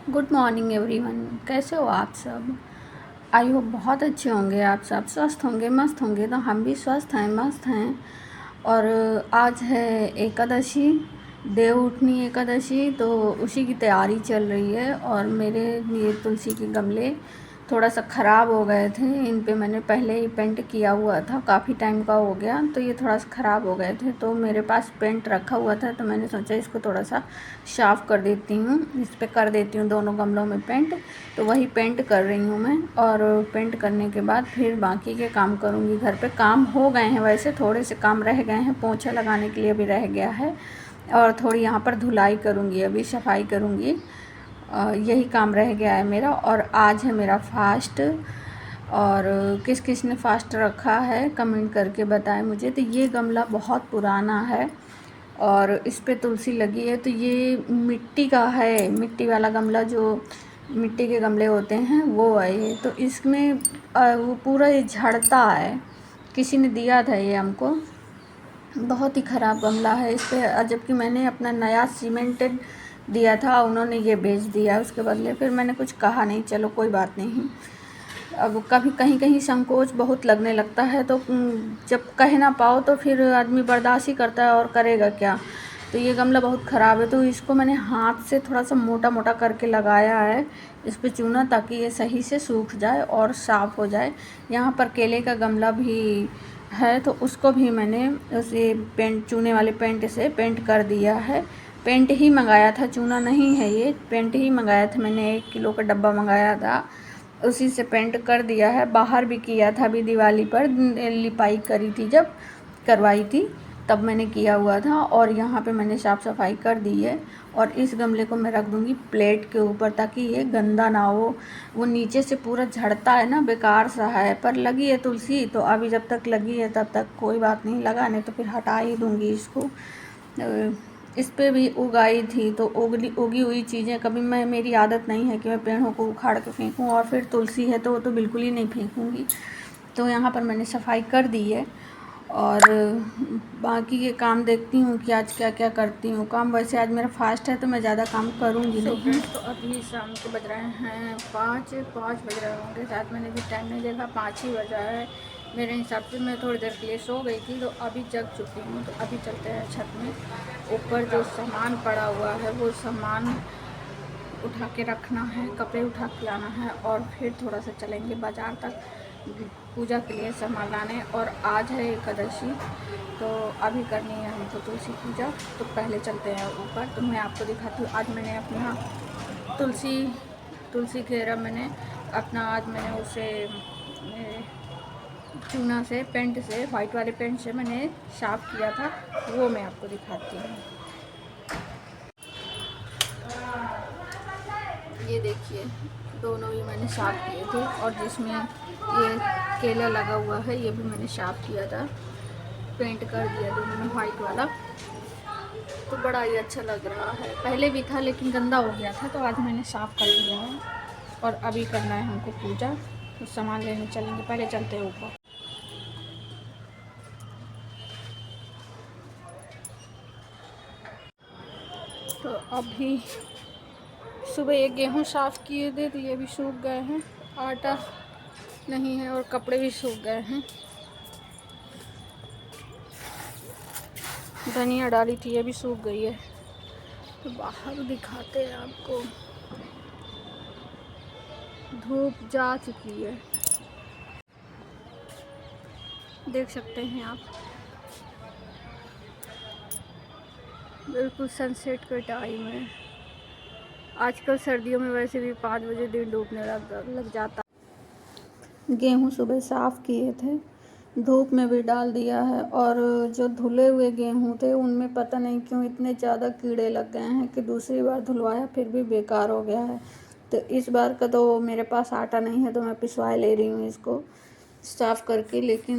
Good morning everyone. कैसे हो आप सब? आई होप बहुत अच्छे होंगे। आप सब स्वस्थ होंगे, मस्त होंगे। तो हम भी स्वस्थ हैं, मस्त हैं। और आज है एकादशी, देव उठनी एकादशी, तो उसी की तैयारी चल रही है। और मेरे ये तुलसी के गमले थोड़ा सा ख़राब हो गए थे। इन पे मैंने पहले ही पेंट किया हुआ था, काफ़ी टाइम का हो गया, तो ये थोड़ा सा ख़राब हो गए थे। तो मेरे पास पेंट रखा हुआ था, तो मैंने सोचा इसको थोड़ा सा साफ़ कर देती हूँ, इस पे कर देती हूँ दोनों गमलों में पेंट। तो वही पेंट कर रही हूँ मैं। और पेंट करने के बाद फिर बाकी के काम करूँगी। घर पे काम हो गए हैं, वैसे थोड़े से काम रह गए हैं। पोंछा लगाने के लिए भी रह गया है, और थोड़ी यहाँ पर धुलाई करूँगी, अभी सफाई करूँगी। यही काम रह गया है मेरा। और आज है मेरा फास्ट। और किस किस ने फास्ट रखा है कमेंट करके बताएं मुझे। तो ये गमला बहुत पुराना है और इस पे तुलसी लगी है। तो ये मिट्टी का है, मिट्टी वाला गमला, जो मिट्टी के गमले होते हैं वो है ये। तो इसमें वो पूरा ये झड़ता है। किसी ने दिया था ये हमको, बहुत ही ख़राब गमला है। इस पे जबकि मैंने अपना नया सीमेंटेड दिया था, उन्होंने ये बेच दिया उसके बदले। फिर मैंने कुछ कहा नहीं, चलो कोई बात नहीं। अब कभी कहीं कहीं संकोच बहुत लगने लगता है, तो जब कह ना पाओ तो फिर आदमी बर्दाश्त ही करता है, और करेगा क्या। तो ये गमला बहुत ख़राब है, तो इसको मैंने हाथ से थोड़ा सा मोटा मोटा करके लगाया है इस पे चूना, ताकि ये सही से सूख जाए और साफ़ हो जाए। यहाँ पर केले का गमला भी है, तो उसको भी मैंने उसे पेंट, चूने वाले पेंट से पेंट कर दिया है। पेंट ही मंगाया था, चूना नहीं है ये, पेंट ही मंगाया था मैंने। 1 किलो का डब्बा मंगाया था, उसी से पेंट कर दिया है। बाहर भी किया था, अभी दिवाली पर लिपाई करी थी, जब करवाई थी तब मैंने किया हुआ था। और यहाँ पे मैंने साफ़ सफाई कर दी है। और इस गमले को मैं रख दूँगी प्लेट के ऊपर, ताकि ये गंदा ना हो। वो नीचे से पूरा झड़ता है ना, बेकार सा है। पर लगी है तुलसी, तो अभी जब तक लगी है तब तक कोई बात नहीं, लगाने तो फिर हटा ही दूँगी इसको। इस पे भी उगाई थी, तो उगी हुई चीज़ें कभी मैं, मेरी आदत नहीं है कि मैं पेड़ों को उखाड़ के फेंकूं। और फिर तुलसी है तो वो तो बिल्कुल ही नहीं फेंकूंगी। तो यहाँ पर मैंने सफाई कर दी है। और बाकी के काम देखती हूँ कि आज क्या क्या करती हूँ काम। वैसे आज मेरा फास्ट है, तो मैं ज़्यादा काम करूँगी नहीं। तो अभी शाम के बज रहे हैं 5 बज रहे होंगे शायद, मैंने भी टाइम नहीं देखा, 5 ही बजा है मेरे हिसाब से। मैं थोड़ी देर के लिए सो गई थी, तो अभी जग चुकी हूँ। तो अभी चलते हैं छत में ऊपर। जो सामान पड़ा हुआ है वो सामान उठा के रखना है, कपड़े उठा के लाना है, और फिर थोड़ा सा चलेंगे बाज़ार तक पूजा के लिए सामान लाने। और आज है एकादशी, तो अभी करनी है हमको तुलसी पूजा। तो पहले चलते हैं ऊपर, तो मैं आपको दिखाती हूँ। आज मैंने अपना तुलसी घेरा, मैंने अपना आज मैंने उसे चूना से, पेंट से, वाइट वाले पेंट से मैंने साफ़ किया था, वो मैं आपको दिखाती हूँ। ये देखिए, दोनों ही मैंने साफ़ किए थे। और जिसमें ये केला लगा हुआ है, ये भी मैंने साफ़ किया था, पेंट कर दिया दोनों में वाइट वाला। तो बड़ा ही अच्छा लग रहा है। पहले भी था लेकिन गंदा हो गया था, तो आज मैंने साफ़ कर दिया है। और अभी करना है हमको पूजा, तो सामान लेने चलेंगे। पहले चलते हैं ऊपर। तो अभी सुबह ये गेहूँ साफ़ किए थे, तो ये भी सूख गए हैं, आटा नहीं है, और कपड़े भी सूख गए हैं। धनिया डाली थी, ये भी सूख गई है। तो बाहर दिखाते हैं आपको, धूप जा चुकी है, देख सकते हैं आप, बिल्कुल सनसेट का टाइम है। आजकल सर्दियों में वैसे भी 5 बजे दिन डूबने लग जाता। गेहूँ सुबह साफ़ किए थे, धूप में भी डाल दिया है। और जो धुले हुए गेहूँ थे उनमें पता नहीं क्यों इतने ज़्यादा कीड़े लग गए हैं कि दूसरी बार धुलवाया फिर भी बेकार हो गया है। तो इस बार का तो मेरे पास आटा नहीं है, तो मैं पिसवा ले रही हूँ इसको साफ़ करके। लेकिन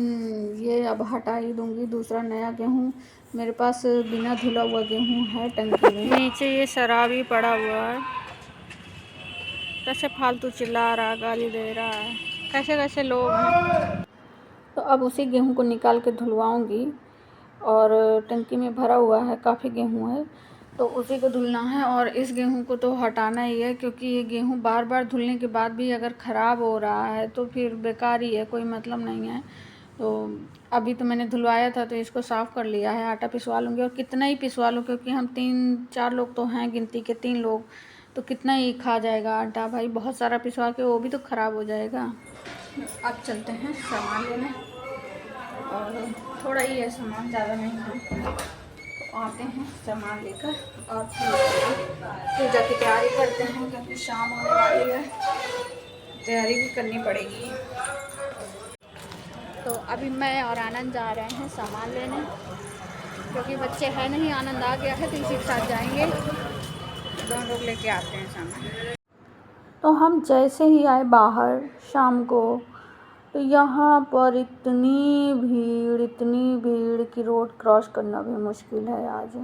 ये अब हटा ही दूँगी। दूसरा नया गेहूँ मेरे पास बिना धुला हुआ गेहूँ है टंकी में। नीचे ये शराब ही पड़ा हुआ है, कैसे फालतू चिल्ला रहा, गाली दे रहा है, कैसे कैसे लोग हैं। तो अब उसी गेहूँ को निकाल के धुलवाऊँगी। और टंकी में भरा हुआ है, काफ़ी गेहूँ है, तो उसी को धुलना है। और इस गेहूं को तो हटाना ही है, क्योंकि ये गेहूं बार बार धुलने के बाद भी अगर ख़राब हो रहा है तो फिर बेकार ही है, कोई मतलब नहीं है। तो अभी तो मैंने धुलवाया था तो इसको साफ़ कर लिया है। आटा पिसवा लूँगी, और कितना ही पिसवा लूँ, क्योंकि हम 3-4 लोग तो हैं, गिनती के 3 लोग, तो कितना ही खा जाएगा आटा भाई। बहुत सारा पिसवा के वो भी तो ख़राब हो जाएगा। अब चलते हैं सामान लेने, और थोड़ा ही है सामान, ज़्यादा नहीं है। तो आते हैं सामान लेकर और फिर पूजा की तैयारी करते हैं, क्योंकि शाम होने वाली है, तैयारी भी करनी पड़ेगी। तो अभी मैं और आनंद जा रहे हैं सामान लेने, क्योंकि बच्चे हैं नहीं, आनंद आ गया है तो इसी के साथ जाएंगे। दोनों लोग लेके आते हैं सामान। तो हम जैसे ही आए बाहर शाम को, तो यहाँ पर इतनी भीड़ कि रोड क्रॉस करना भी मुश्किल है आज।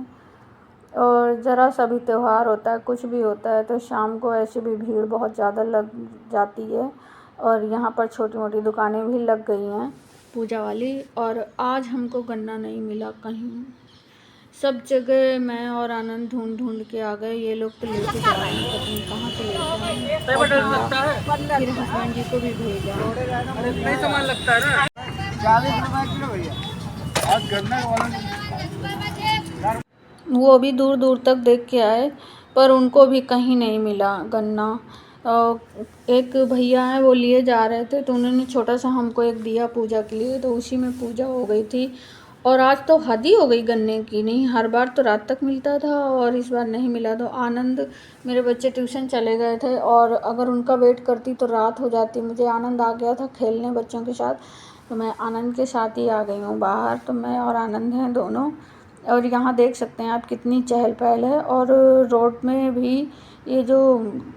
और ज़रा सा भी त्यौहार होता है, कुछ भी होता है, तो शाम को ऐसे भी भीड़ बहुत ज़्यादा लग जाती है। और यहाँ पर छोटी मोटी दुकानें भी लग गई हैं पूजा वाली। और आज हमको गन्ना नहीं मिला कहीं, सब जगह मैं और आनंद ढूंढ के आ गए। ये लोग तो लेके जा रहे हैं, पता नहीं कहाँ से लेके आए। फिर हस्बैंड जी को भी भेजा। नहीं सामान लगता है ना, 40 रुपए किलो भैया। आज गन्ना वो भी दूर दूर तक देख के आए, पर उनको भी कहीं नहीं मिला गन्ना। एक भैया हैं, वो लिए जा रहे थे, तो उन्होंने छोटा सा हमको एक दिया पूजा के लिए, तो उसी में पूजा हो गई थी। और आज तो हद ही हो गई गन्ने की, नहीं हर बार तो रात तक मिलता था और इस बार नहीं मिला। तो आनंद, मेरे बच्चे ट्यूशन चले गए थे, और अगर उनका वेट करती तो रात हो जाती। मुझे आनंद आ गया था खेलने बच्चों के साथ, तो मैं आनंद के साथ ही आ गई हूँ बाहर। तो मैं और आनंद हैं दोनों। और यहाँ देख सकते हैं आप कितनी चहल पहल है। और रोड में भी ये जो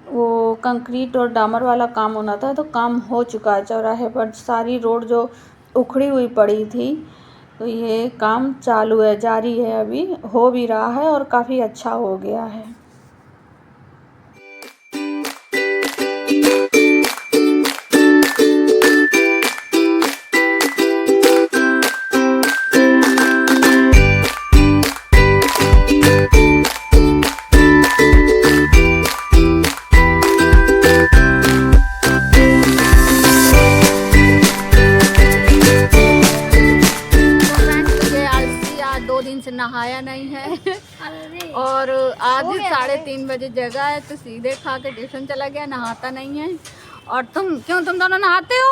वो कंक्रीट और डामर वाला काम होना था, तो काम हो चुका है चौराहे पर। सारी रोड जो उखड़ी हुई पड़ी थी, तो ये काम चालू है, जारी है, अभी हो भी रहा है और काफ़ी अच्छा हो गया है। नहाया नहीं है और आज 3:30 बजे जगह है, तो सीधे खा के ट्यूशन चला गया, नहाता नहीं है। और तुम दोनों नहाते हो?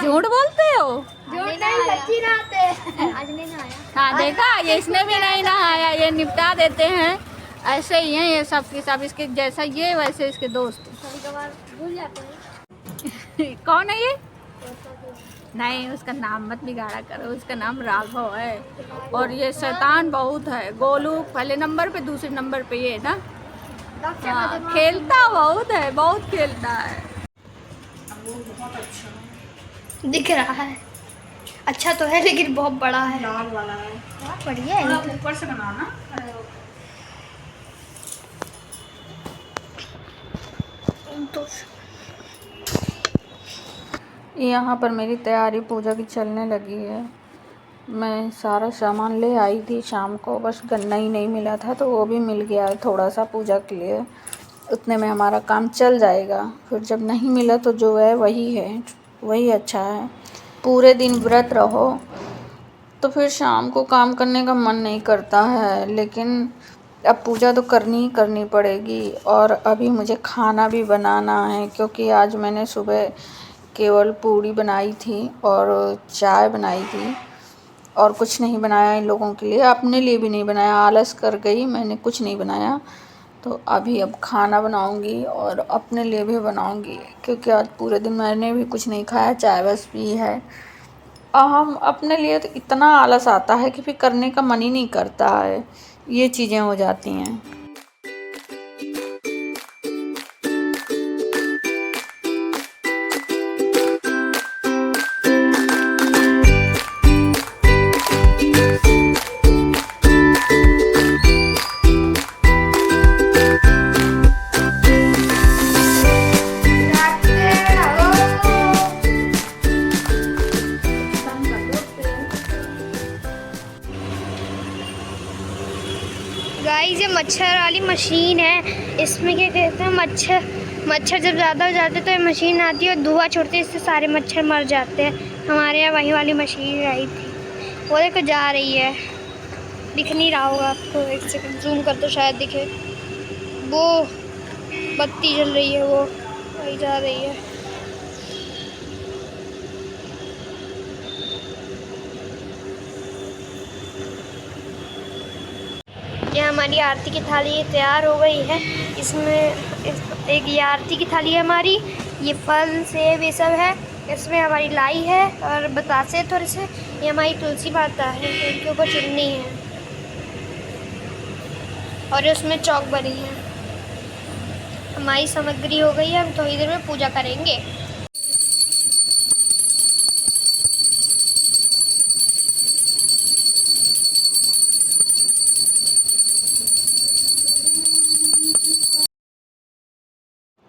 झूठ बोलते हो? बच्ची नहाते आज नहीं नहाया। हाँ देखा, ये इसने भी नहीं नहाया। ये निपटा देते हैं, ऐसे ही हैं ये सब के सब, इसके जैसा ये वैसे इसके दोस्त। भूल जाते हैं। कौन है ये? नहीं, उसका नाम मत बिगाड़ा करो, उसका नाम राघव है। और ये शैतान बहुत है। गोलू पहले नंबर पे, दूसरे नंबर पे ये ना। हाँ, खेलता बहुत है, बहुत खेलता है। बहुत अच्छा दिख रहा है, अच्छा तो है लेकिन बहुत बड़ा है, लाल वाला है, बहुत बढ़िया है। ऊपर से बनाना। तो यहाँ पर मेरी तैयारी पूजा की चलने लगी है। मैं सारा सामान ले आई थी शाम को, बस गन्ना ही नहीं मिला था, तो वो भी मिल गया है थोड़ा सा पूजा के लिए। उतने में हमारा काम चल जाएगा। फिर जब नहीं मिला तो जो है वही है, वही अच्छा है। पूरे दिन व्रत रहो तो फिर शाम को काम करने का मन नहीं करता है, लेकिन अब पूजा तो करनी ही करनी पड़ेगी। और अभी मुझे खाना भी बनाना है, क्योंकि आज मैंने सुबह केवल पूड़ी बनाई थी और चाय बनाई थी, और कुछ नहीं बनाया इन लोगों के लिए, अपने लिए भी नहीं बनाया, आलस कर गई, मैंने कुछ नहीं बनाया। तो अभी अब खाना बनाऊंगी और अपने लिए भी बनाऊंगी, क्योंकि आज पूरे दिन मैंने भी कुछ नहीं खाया, चाय बस पी है। हम अपने लिए तो इतना आलस आता है कि फिर करने का मन ही नहीं करता है, ये चीज़ें हो जाती हैं। मच्छर वाली मशीन है। इसमें क्या कहते हैं, मच्छर जब ज़्यादा हो जाते हैं तो ये मशीन आती है और धुआं छोड़ती है, इससे सारे मच्छर मर जाते हैं। हमारे यहाँ वही वाली मशीन आई थी, वो देखो जा रही है। दिख नहीं रहा होगा आपको, एक सेकंड जूम कर तो शायद दिखे। वो बत्ती जल रही है, वो वही जा रही है। ये हमारी आरती की थाली तैयार हो गई है। इसमें एक ये आरती की थाली है हमारी, ये फल सेब ये सब है। इसमें हमारी लाई है और बतासे थोड़े से। ये हमारी तुलसी माता है, इनके ऊपर चुन्नी है और उसमें चौक बनी है। हमारी सामग्री हो गई है, हम थोड़ी देर में पूजा करेंगे।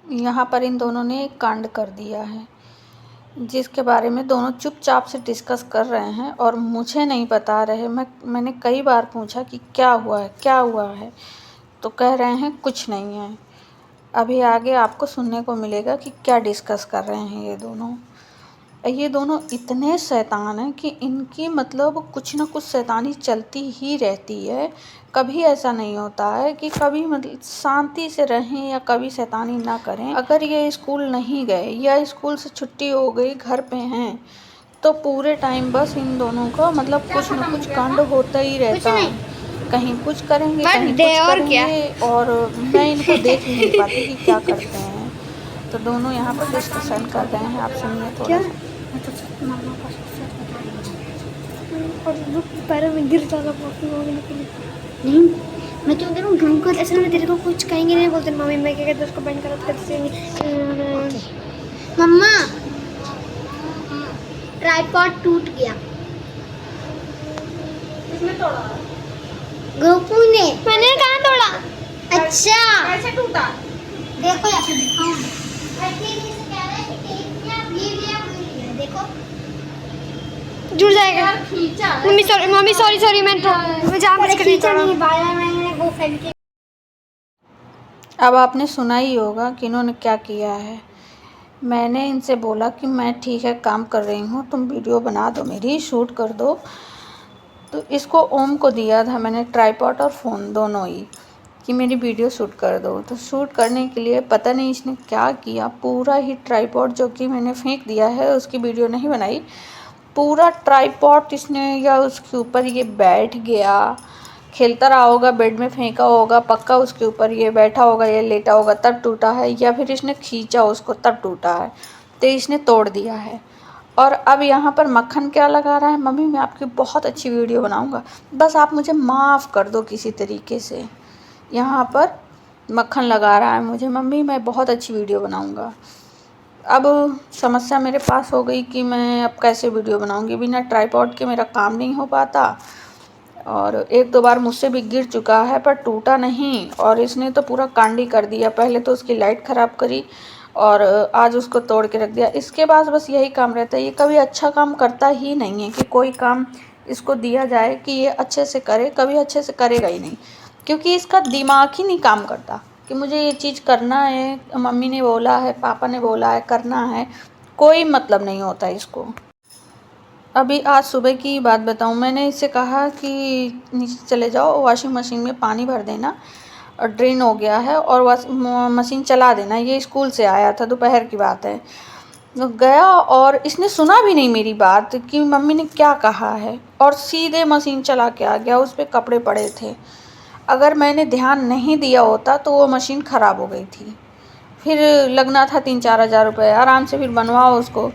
यहाँ पर इन दोनों ने एक कांड कर दिया है, जिसके बारे में दोनों चुपचाप से डिस्कस कर रहे हैं और मुझे नहीं बता रहे। मैंने कई बार पूछा कि क्या हुआ है, क्या हुआ है, तो कह रहे हैं कुछ नहीं है। अभी आगे आपको सुनने को मिलेगा कि क्या डिस्कस कर रहे हैं ये दोनों इतने शैतान हैं कि इनकी मतलब कुछ ना कुछ शैतानी चलती ही रहती है। कभी ऐसा नहीं होता है कि कभी मतलब शांति से रहें या कभी शैतानी ना करें। अगर ये स्कूल नहीं गए या स्कूल से छुट्टी हो गई, घर पे हैं, तो पूरे टाइम बस इन दोनों का मतलब कुछ ना कुछ कांड होता ही रहता है। कहीं कुछ करेंगे, कहीं कुछ करेंगे, और मैं इनको देख ही नहीं पाती कि क्या करते हैं। तो दोनों यहाँ पर डिस्कशन कर रहे हैं, आप सुनिए थोड़ा सा। और पैरों में गिर जाता नहीं, मैं क्यों कह रहा हूँ ढूंढ कर ऐसा। मैं तेरे को कुछ कहेंगे नहीं, बोलते मम्मी मैं क्या कहते उसको बैंड करो कैसे। मम्मा ट्राइपॉड टूट गया। किसने तोड़ा? गोपू ने। मैंने कहाँ तोड़ा? अच्छा कैसे टूटा? देखो यहाँ पे दिखाऊं। देखो जुड़ जाएगा। मम्मी सॉरी मैं जानबूझ कर नहीं पाया, मैंने वो फेंक के। अब आपने सुना ही होगा कि इन्होंने क्या किया है। मैंने इनसे बोला कि मैं ठीक है काम कर रही हूँ, तुम वीडियो बना दो, मेरी शूट कर दो। तो इसको ओम को दिया था मैंने ट्राइपॉड और फ़ोन दोनों ही, कि मेरी वीडियो शूट कर दो। तो शूट करने के लिए पता नहीं इसने क्या किया, पूरा ही ट्राइपॉड जो कि मैंने फेंक दिया है, उसकी वीडियो नहीं बनाई। पूरा ट्राइपॉड इसने या उसके ऊपर ये बैठ गया, खेलता रहा होगा, बेड में फेंका होगा पक्का, उसके ऊपर ये बैठा होगा या लेटा होगा तब टूटा है, या फिर इसने खींचा उसको तब टूटा है। तो इसने तोड़ दिया है। और अब यहाँ पर मक्खन क्या लगा रहा है, मम्मी मैं आपकी बहुत अच्छी वीडियो बनाऊँगा, बस आप मुझे माफ़ कर दो किसी तरीके से। यहाँ पर मक्खन लगा रहा है मुझे, मम्मी मैं बहुत अच्छी वीडियो बनाऊँगा। अब समस्या मेरे पास हो गई कि मैं अब कैसे वीडियो बनाऊँगी, बिना ट्राइपॉड के मेरा काम नहीं हो पाता। और एक दो बार मुझसे भी गिर चुका है पर टूटा नहीं, और इसने तो पूरा कांडी कर दिया। पहले तो उसकी लाइट ख़राब करी और आज उसको तोड़ के रख दिया। इसके पास बस यही काम रहता है, ये कभी अच्छा काम करता ही नहीं है कि कोई काम इसको दिया जाए कि ये अच्छे से करे, कभी अच्छे से करेगा ही नहीं, क्योंकि इसका दिमाग ही नहीं काम करता कि मुझे ये चीज़ करना है, मम्मी ने बोला है, पापा ने बोला है, करना है, कोई मतलब नहीं होता इसको। अभी आज सुबह की बात बताऊं, मैंने इससे कहा कि नीचे चले जाओ, वॉशिंग मशीन में पानी भर देना, और ड्रेन हो गया है, और मशीन चला देना। ये स्कूल से आया था, दोपहर की बात है, तो गया और इसने सुना भी नहीं मेरी बात कि मम्मी ने क्या कहा है, और सीधे मशीन चला के आ गया। उस पर कपड़े पड़े थे, अगर मैंने ध्यान नहीं दिया होता तो वो मशीन ख़राब हो गई थी, फिर लगना था 3-4 हज़ार रुपये, आराम से फिर बनवाओ उसको।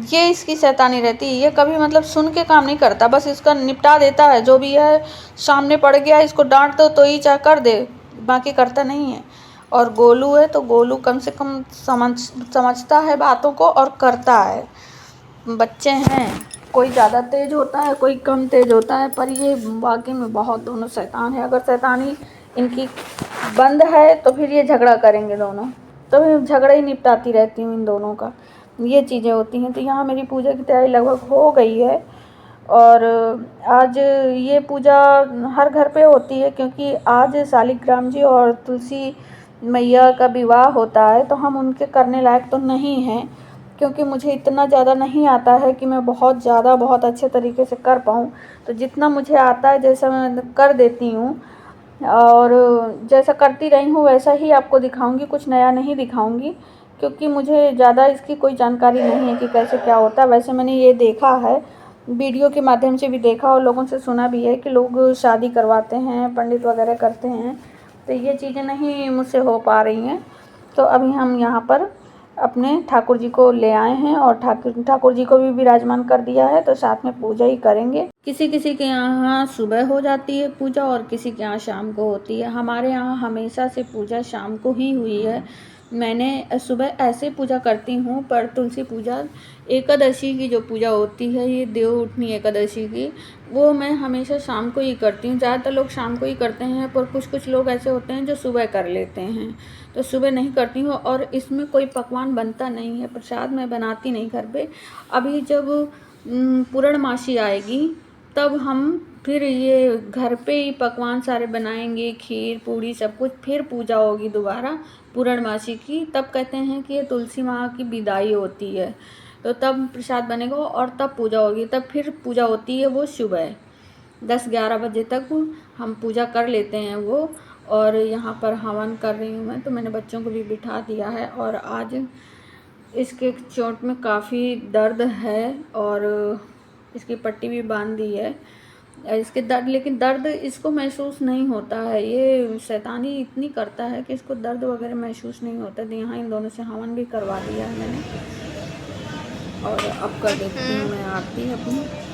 ये इसकी शैतानी रहती है, ये कभी मतलब सुन के काम नहीं करता, बस इसका निपटा देता है। जो भी है सामने पड़ गया, इसको डांट दो तो ही चाहे कर दे, बाकी करता नहीं है। और गोलू है तो गोलू कम से कम समझता है बातों को और करता है। बच्चे हैं, कोई ज़्यादा तेज़ होता है, कोई कम तेज़ होता है, पर ये वाकई में बहुत दोनों शैतान है। अगर शैतानी इनकी बंद है तो फिर ये झगड़ा करेंगे दोनों, तो फिर झगड़ा ही निपटाती रहती हूँ इन दोनों का, ये चीज़ें होती हैं। तो यहाँ मेरी पूजा की तैयारी लगभग हो गई है, और आज ये पूजा हर घर पे होती है, क्योंकि आज शालिग्राम जी और तुलसी मैया का विवाह होता है। तो हम उनके करने लायक तो नहीं हैं, क्योंकि मुझे इतना ज़्यादा नहीं आता है कि मैं बहुत अच्छे तरीके से कर पाऊँ। तो जितना मुझे आता है जैसा मैं कर देती हूँ, और जैसा करती रही हूँ वैसा ही आपको दिखाऊंगी, कुछ नया नहीं दिखाऊंगी, क्योंकि मुझे ज़्यादा इसकी कोई जानकारी नहीं है कि कैसे क्या होता है। वैसे मैंने ये देखा है, वीडियो के माध्यम से भी देखा और लोगों से सुना भी है कि लोग शादी करवाते हैं, पंडित वगैरह करते हैं। तो ये चीज़ें नहीं मुझसे हो पा रही हैं। तो अभी हम यहाँ पर अपने ठाकुर जी को ले आए हैं और ठाकुर जी को भी विराजमान कर दिया है। तो साथ में पूजा ही करेंगे। किसी किसी के यहाँ सुबह हो जाती है पूजा और किसी के यहाँ शाम को होती है। हमारे यहाँ हमेशा से पूजा शाम को ही हुई है। मैंने सुबह ऐसे पूजा करती हूँ, पर तुलसी पूजा एकादशी की जो पूजा होती है, ये देव उठनी एकादशी की, वो मैं हमेशा शाम को ही करती हूँ। ज़्यादातर लोग शाम को ही करते हैं, पर कुछ लोग ऐसे होते हैं जो सुबह कर लेते हैं। तो सुबह नहीं करती हूँ और इसमें कोई पकवान बनता नहीं है, प्रसाद मैं बनाती नहीं घर पे। अभी जब पूर्णमासी आएगी तब हम फिर ये घर पे ही पकवान सारे बनाएंगे, खीर पूड़ी सब कुछ। फिर पूजा होगी दोबारा पूर्णमासी की, तब कहते हैं कि ये तुलसी माँ की विदाई होती है, तो तब प्रसाद बनेगा और तब पूजा होगी। तब फिर पूजा होती है वो सुबह 10-11 बजे तक हम पूजा कर लेते हैं वो। और यहाँ पर हवन कर रही हूँ मैं, तो मैंने बच्चों को भी बिठा दिया है। और आज इसके चोट में काफ़ी दर्द है और इसकी पट्टी भी बांध दी है। इसके दर्द, लेकिन दर्द इसको महसूस नहीं होता है। ये शैतानी इतनी करता है कि इसको दर्द वगैरह महसूस नहीं होता। तो यहाँ इन दोनों से हवन भी करवा दिया है मैंने। और अब कर देती हूँ मैं आरती अपनी।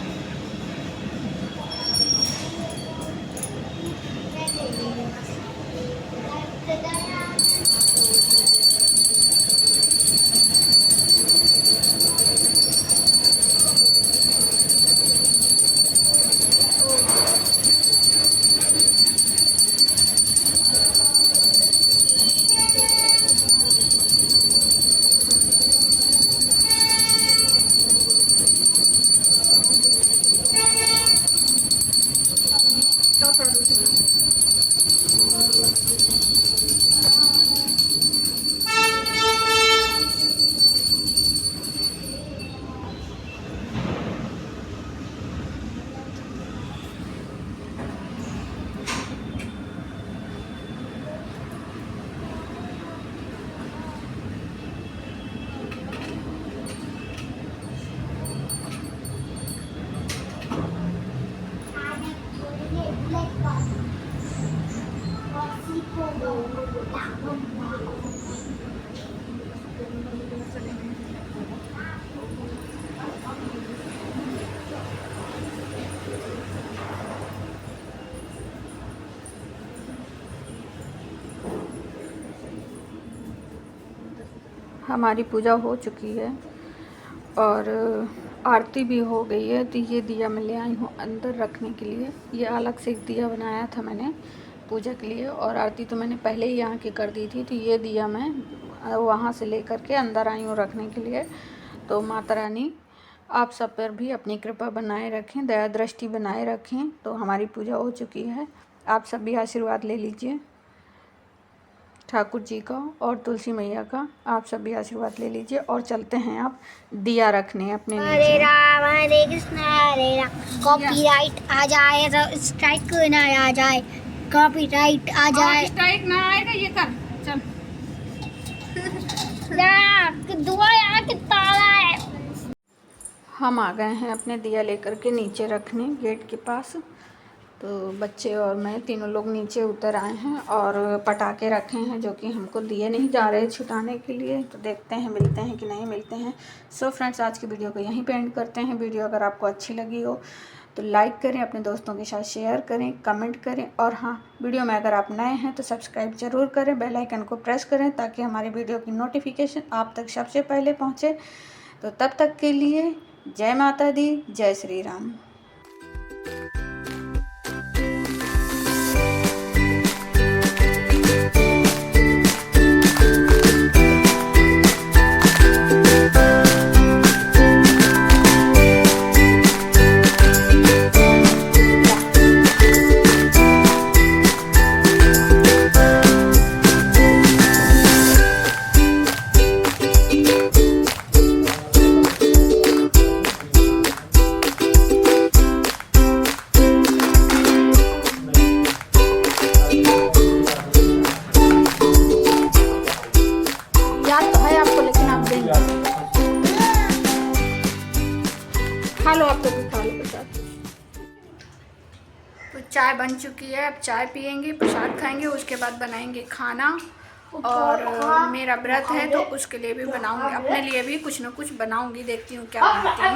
हमारी पूजा हो चुकी है और आरती भी हो गई है। तो ये दिया मैं ले आई हूँ अंदर रखने के लिए। ये अलग से एक दिया बनाया था मैंने पूजा के लिए, और आरती तो मैंने पहले ही यहाँ की कर दी थी। तो ये दिया मैं वहाँ से ले करके अंदर आई हूँ रखने के लिए। तो माता रानी आप सब पर भी अपनी कृपा बनाए रखें, दया दृष्टि बनाए रखें। तो हमारी पूजा हो चुकी है, आप सब भी आशीर्वाद ले लीजिए ठाकुर जी का और तुलसी मैया का। आप सब भी आशीर्वाद ले लीजिए और चलते हैं आप दिया रखने अपने नीचे। हरे राम हरे कृष्ण हरे राम। कॉपीराइट आ जाए तो स्ट्राइक ना आ जाए, कॉपीराइट आ जाए। स्ट्राइक ना आएगा, ये कर चल। दुआ यहाँ के ताला है। हम आ गए हैं अपने दिया लेकर के नीचे रखने गेट के पास। तो बच्चे और मैं तीनों लोग नीचे उतर आए हैं और पटाखे रखे हैं, जो कि हमको दिए नहीं जा रहे छुटाने के लिए। तो देखते हैं मिलते हैं कि नहीं मिलते हैं। सो फ्रेंड्स, आज की वीडियो को यहीं पे एंड करते हैं। वीडियो अगर आपको अच्छी लगी हो तो लाइक करें, अपने दोस्तों के साथ शेयर करें, कमेंट करें, और हाँ, वीडियो में अगर आप नए हैं तो सब्सक्राइब ज़रूर करें, बेल आइकन को प्रेस करें ताकि हमारे वीडियो की नोटिफिकेशन आप तक सबसे पहले पहुँचे। तो तब तक के लिए जय माता दी, जय श्री राम। खा लो, आप लोग भी खा लो प्रसाद। तो चाय बन चुकी है, अब चाय पियेंगे, प्रसाद खाएंगे, उसके बाद बनाएंगे खाना। और मेरा व्रत है तो उसके लिए भी बनाऊंगी, अपने लिए भी कुछ ना कुछ बनाऊंगी, देखती हूँ क्या बनाती हूँ।